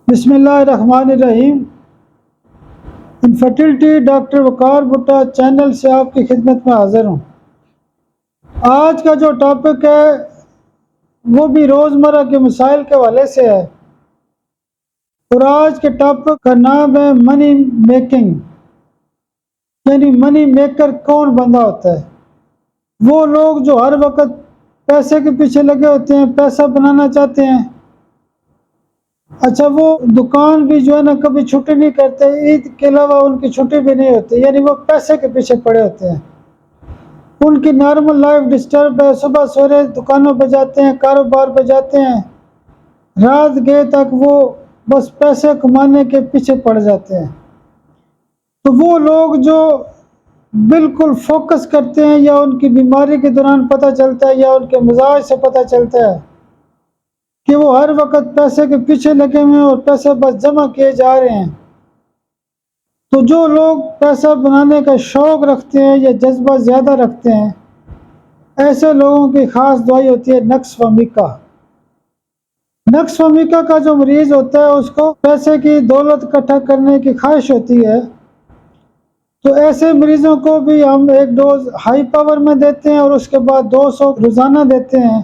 بسم اللہ الرحمن الرحیم۔ انفرٹیلٹی ڈاکٹر وقار بھٹا چینل سے آپ کی خدمت میں حاضر ہوں۔ آج کا جو ٹاپک ہے وہ بھی روزمرہ کے مسائل کے حوالے سے ہے، اور آج کے ٹاپک کا نام ہے منی میکنگ، یعنی منی میکر کون بندہ ہوتا ہے؟ وہ لوگ جو ہر وقت پیسے کے پیچھے لگے ہوتے ہیں، پیسہ بنانا چاہتے ہیں۔ اچھا، وہ دکان بھی جو ہے نا کبھی چھٹی نہیں کرتے، عید کے علاوہ ان کی چھٹی بھی نہیں ہوتی، یعنی وہ پیسے کے پیچھے پڑے ہوتے ہیں۔ ان کی نارمل لائف ڈسٹرب ہے، صبح سویرے دکانوں پہ جاتے ہیں، کاروبار پہ جاتے ہیں، رات گئے تک وہ بس پیسے کمانے کے پیچھے پڑ جاتے ہیں۔ تو وہ لوگ جو بالکل فوکس کرتے ہیں، یا ان کی بیماری کے دوران پتہ چلتا ہے، یا ان کے مزاج سے پتہ چلتا ہے کہ وہ ہر وقت پیسے کے پیچھے لگے ہوئے ہیں اور پیسے بس جمع کیے جا رہے ہیں۔ تو جو لوگ پیسہ بنانے کا شوق رکھتے ہیں یا جذبہ زیادہ رکھتے ہیں، ایسے لوگوں کی خاص دوائی ہوتی ہے نقص فہمی۔ نقص فہمی کا جو مریض ہوتا ہے اس کو پیسے کی دولت اکٹھا کرنے کی خواہش ہوتی ہے، تو ایسے مریضوں کو بھی ہم ایک ڈوز ہائی پاور میں دیتے ہیں اور اس کے بعد 200 روزانہ دیتے ہیں۔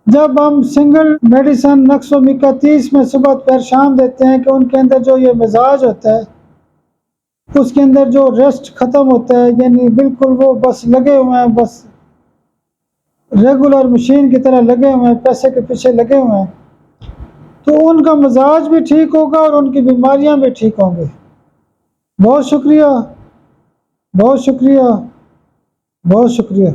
جب ہم سنگل میڈیسن نقص فہمی 30 میں صبح پیر شام دیتے ہیں کہ ان کے اندر جو یہ مزاج ہوتا ہے اس کے اندر جو ریسٹ ختم ہوتا ہے، یعنی بالکل وہ بس لگے ہوئے ہیں، بس ریگولر مشین کی طرح لگے ہوئے ہیں، پیسے کے پیچھے لگے ہوئے ہیں، تو ان کا مزاج بھی ٹھیک ہوگا اور ان کی بیماریاں بھی ٹھیک ہوں گی۔ بہت شکریہ، بہت شکریہ، بہت شکریہ۔